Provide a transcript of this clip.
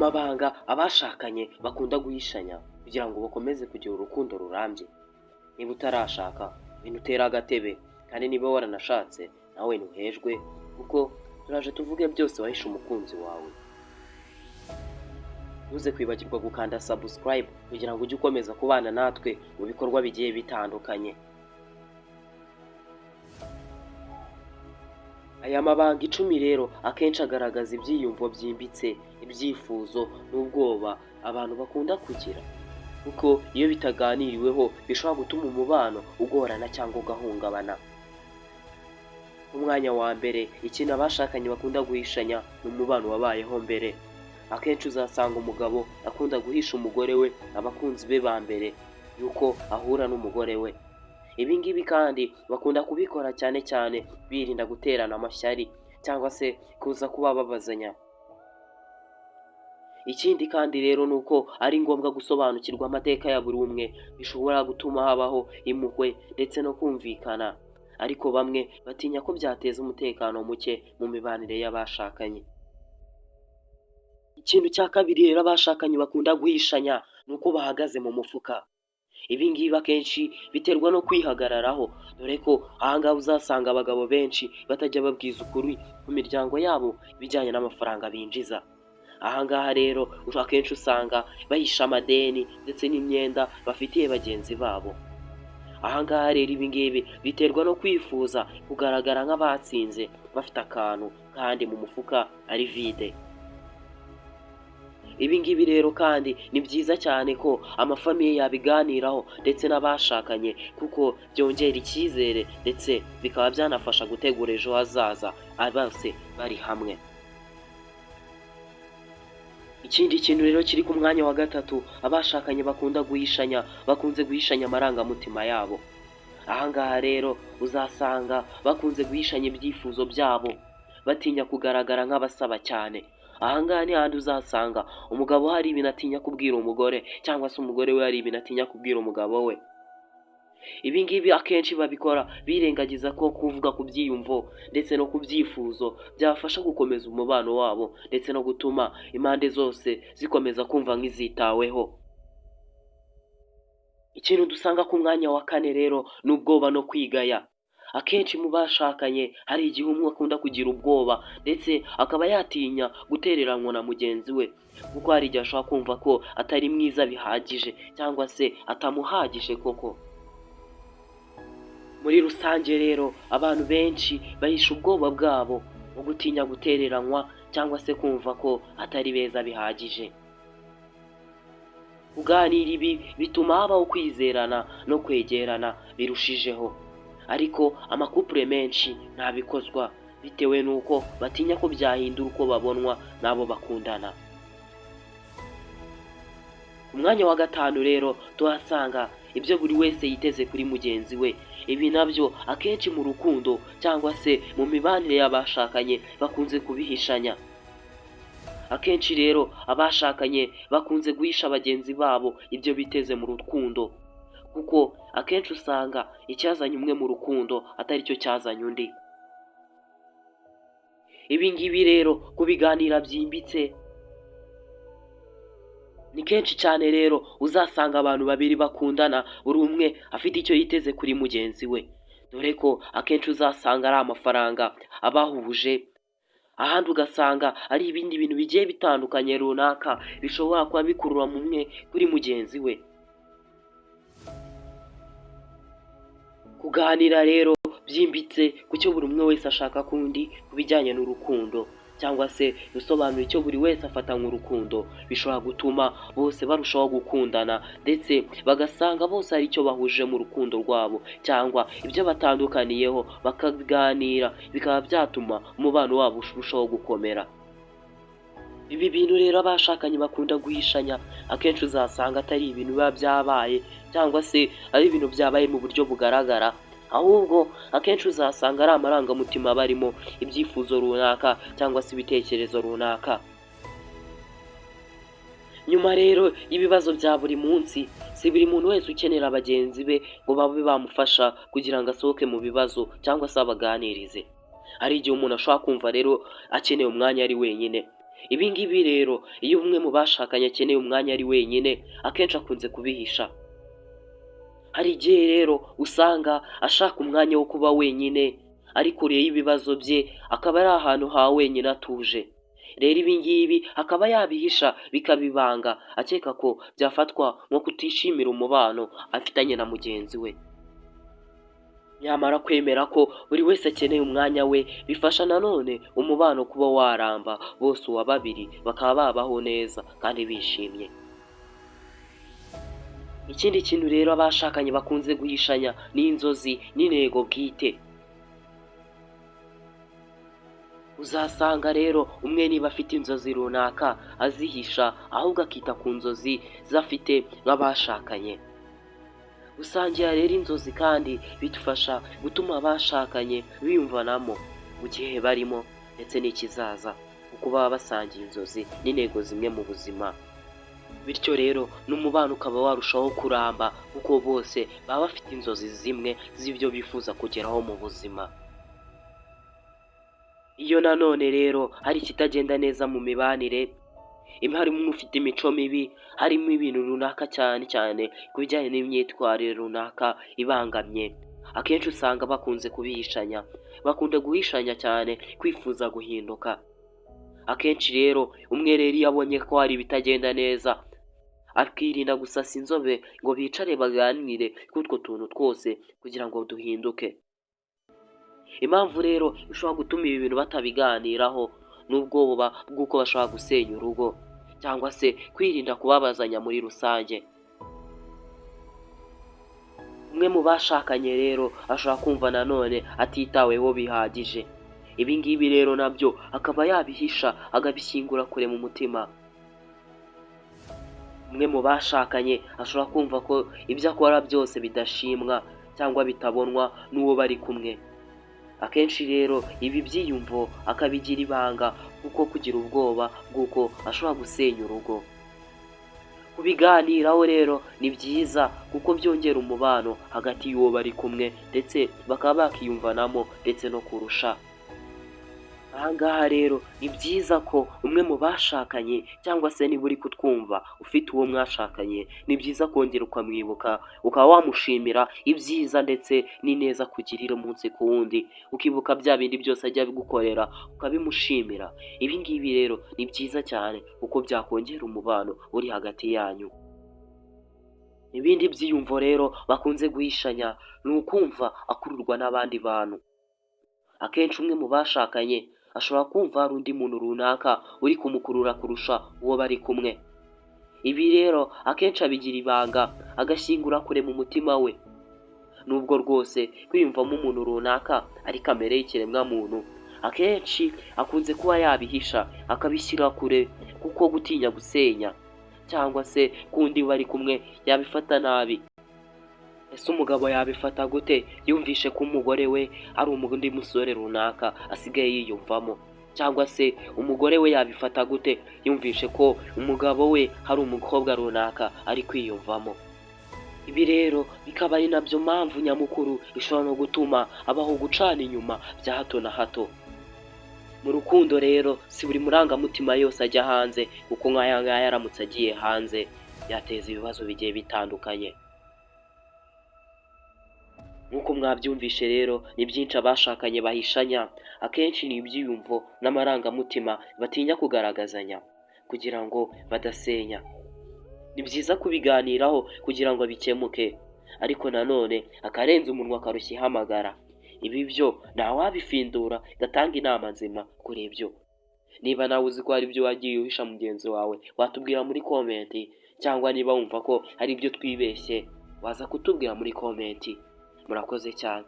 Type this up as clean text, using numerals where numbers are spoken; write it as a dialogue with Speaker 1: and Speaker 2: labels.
Speaker 1: Amabanga abashakanye bakunda guhishanya kugira ngo bakomeze kugira urukundo rurambye. Niba utarashaka binutera agatebe, kandi niba waranashatse nawe ntuhejwe, kuko turaje tuvuge byose wahishe umukunzi wawe. Ntuze kwibagirwa gukanda subscribe kugira ngo ujye ukomeza kubana natwe mu bikorwa bigiye bitandukanye. Aya mabanga 10 rero akenshi agaragaza ibyiyumvo byimbitse, ibyifuzo n'ubwoba abantu bakunda kugira, kuko iyo bitaganiriweho bishobora gutuma umubano ugorana cyangwa ugahungabana. Umwanya wa mbere, ikintu abashakanye bakunda guhishanya ni umubano wabayeho mbere. Akenshi uzasanga umugabo akunda guhisha umugore we abakunzi be ba mbere yuko ahura n'umugore we. Ibi ngibi kandi bakunda kubikora cyane cyane birinda guterana amashyari cyangwa se kuza kuba babazanya. Ikindi kandi rero nuko ari ngombwa gusobanukirwa amateka ya buri umwe, bishobora gutuma habaho impuhwe ndetse no kumvikana, ariko bamwe batinya ko byateza umutekano muke mu mibanire y'abashakanye. Ikintu cya kabiri rero abashakanye bakunda guhishanya nuko bahagaze mu mufuka. Ibi ngibi akenshi biterwa no kwihagararaho, dore ko ahangaha uzasanga abagabo benshi batajya babwiza ukuri ku miryango yabo bijyanye n'amafaranga binjiza. Ahangaha rero akenshi usanga bahisha amadeni ndetse n'imyenda bafitiye bagenzi babo. Ahangaha rero ibi ngibi biterwa no kwifuza kugaragara nk'abatsinze bafite akantu kandi mu mufuka ari vide. Ibi ngibi rero kandi ni byiza cyane ko amafamiye yabiganiraho ndetse n'abashakanye, kuko byongera icyizere ndetse bikaba byanafasha gutegura ejo hazaza bose bari hamwe. Ikindi kintu rero kiri ku mwanya wa gatatu abashakanye bakunda guhishanya, bakunze guhishanya amarangamutima yabo. Ahangaha rero uzasanga bakunze guhishanya ibyifuzo byabo, batinya kugaragara nk'abasaba cyane. Ahangaha ni handi uzasanga umugabo hari ibintu atinya kubwira umugore, cyangwa se umugore we hari ibintu atinya kubwira umugabo we. Ibi ngibi akenshi babikora birengagiza ko kuvuga ku byiyumvo ndetse no ku byifuzo byafasha gukomeza umubano wabo ndetse no gutuma impande zose zikomeza kumva nk'izitaweho. Ikintu dusanga ku mwanya wa 4 rero ni ubwoba no kwigaya. Akenshi mu bashakanye hari igihe umwe akunda kugira ubwoba ndetse akaba yatinya gutereranwa na mugenzi we, kuko hari igihe ashobora kumva ko atari mwiza bihagije cyangwa se atamuhagije koko. Muri rusange rero abantu benshi bahisha ubwoba bwabo mu gutinya gutereranwa cyangwa se kumva ko atari beza bihagije. Kuganira ibi bituma habaho kwizerana no kwegerana birushijeho, ariko amakupure menshi ntabikozwa bitewe n'uko batinya ko byahindura uko babonwa n'abo bakundana. Umwanya wa 5 rero tuhasanga ibyo buri wese yiteze kuri mugenzi we. Ibi nabyo akenshi mu rukundo cyangwa se mu mibanire y'abashakanye bakunze kubihishanya. Akenshi rero abashakanye bakunze guhisha bagenzi babo ibyo biteze mu rukundo, kuko akenshi usanga icyazanye umwe mu rukundo atari cyo cyazanye undi. Ibi ngibi rero kubiganira byimbitse ni kenshi cyane rero uzasanga abantu babiri bakundana buri umwe afite icyo yiteze kuri mugenzi we, dore ko akenshi uzasanga ari amafaranga abahuje. Ahandi ugasanga ari ibindi bintu bigiye bitandukanye runaka bishobora kuba bikurura mumwe kuri mugenzi we. Kuganira rero byimbitse ku cyo buri umwe wese ashaka kundi kubijyanye n'urukundo, cyangwa se gusobanura icyo buri wese afata nk'urukundo, bishobora gutuma bose barushaho gukundana ndetse bagasanga bose hari icyo bahuje mu rukundo rwabo, cyangwa ibyo batandukaniyeho bakaganira bikaba byatuma umubano wabo urushaho gukomera. Ibi bintu rero abashakanye bakunda guhishanya akenshi uzasanga atari ibintu biba byabaye cyangwa se ari ibintu byabaye mu buryo bugaragara, ahubwo akenshi uzasanga ari amarangamutima barimo, ibyifuzo runaka cyangwa se ibitekerezo runaka. Nyuma rero ibibazo bya buri munsi, si buri muntu wese ukenera bagenzi be ngo babe bamufasha kugira ngo asohoke mu bibazo cyangwa se abaganirize. Hari igihe umuntu ashobora kumva rero akeneye umwanya ari wenyine. Ibi ngibi rero iyo umwe mu bashakanye akeneye umwanya ari wenyine akenshi akunze kubihisha. Hari igihe rero usanga ashaka umwanya wo kuba wenyine ari kure y'ibibazo bye, akaba ari ahantu ha wenyine atuje. Rero ibi ngibi akaba yabihisha bikaba ibanga, akeka ko byafatwa nko kutishimira umubano afitanye na mugenzi we. Nyamara kwemera ko buri wese akeneye umwanya we bifasha nanone umubano kuba waramba, bose uwa babiri bakaba babaho neza kandi bishimye. Ikindi kintu rero abashakanye bakunze guhishanya ni inzozi n'intego bwite. Uzasanga rero umwe niba afite inzozi runaka azihisha, ahubwo akita ku nzozi zafite nk'abashakanye. Gusangira rero inzozi kandi bidufasha gutuma abashakanye biyumvanamo mu gihe barimo ndetse n'ikizaza, kuko baba basangiye inzozi n'intego zimwe mu buzima. Bityo rero n'umubano ukaba warushaho kuramba kuko bose baba bafite inzozi zimwe z'ibyo bifuza kugeraho mu buzima. Iyo nanone rero hari ikitagenda neza mu mibanire, harimo ufite imico mibi, harimo ibintu runaka cyane cyane ku bijyanye n'imyitwarire runaka ibangamye, akenshi usanga bakunze kubihishanya, bakunda guhishanya cyane kwifuza guhinduka. Akenshi rero umwe rero iyo abonye ko hari ibitagenda neza akirinda gusasa inzobe ngo bicare baganire kuri utwo tuntu twose kugira ngo duhinduke. Impamvu rero ishobora gutuma ibi bintu batabiganiraho n'ubwoba bw'uko bashobora gusenya urugo cyangwa se kwirinda kubabazanya muri rusange. Umwe mu bashakanye rero ashobora kumva nanone atitaweho bihagije. Ibi ngibi rero nabyo akaba yabihisha agabishyingura kure mu mutima. Umwe mu bashakanye ashobora kumva ko ibyo akora byose bidashimwa cyangwa bitabonwa n'uwo bari kumwe. Akenshi rero ibi byiyumvo akabigira ibanga kuko kugira ubwoba bw'uko ashobora gusenya urugo. Kubiganiraho rero ni byiza kuko byongera umubano hagati y'uwo bari kumwe ndetse bakaba bakiyumvanamo ndetse no kurusha. Aha ngaha rero ni byiza ko umwe mu bashakanye cyangwa se niba uri kutwumva ufite uwo mwashakanye, ni byiza kongera ukamwibuka, ukaba wamushimira ibyiza ndetse n'ineza kugirira umunsi ku wundi, ukibuka bya bindi byose ajya bigukorera ukabimushimira. Ibi ngibi rero ni byiza cyane kuko byakongera umubano uri hagati yanyu. Ibindi byiyumvo rero bakunze guhishanya ni ukumva akururwa n'abandi bantu. Akenshi umwe mu bashakanye ashobora kumva hari undi muntu runaka uri kumukurura kurusha uwo bari kumwe. Ibi rero akenshi abigira ibanga agashyingura kure mu mutima we. Nubwo rwose kwiyumvamo umuntu runaka ari kamere y'ikiremwamuntu, akenshi akunze kuba yabihisha akabishyira kure kuko gutinya gusenya cyangwa se kundi bari kumwe yabifata nabi. Ese umugabo yabifata gute yumvishe ko umugore we ari undi musore runaka asigaye yiyumvamo? Cyangwa se umugore we yabifata gute yumvishe ko umugabo we hari umukobwa runaka ari kwiyumvamo? Ibi rero bikaba ari nabyo mpamvu nyamukuru ishobora no gutuma abaho gucana inyuma bya hato na hato. Mu rukundo rero si buri murangamutima yose ajya hanze, kuko nk'aya ngaya aramutse agiye hanze yateza ibibazo bigiye bitandukanye. Nk'uko mwabyumvishe rero ni byinshi abashakanye bahishanya, akenshi ni ibyiyumvo n'amarangamutima batinya kugaragazanya kugira ngo badasenya. Ni byiza kubiganiraho kugira ngo bikemuke, ariko nanone akarenza umunwa akarushya ihamagara. Ibi byo ntawabifindura gatanga inama nzima kuri ibyo. Niba nawe uzi ko hari ibyo wagiye uhisha mugenzi wawe, watubwira muri komenti, cyangwa niba wumva ko hari ibyo twibeshye waza kutubwira muri komenti. Murakoze cyane.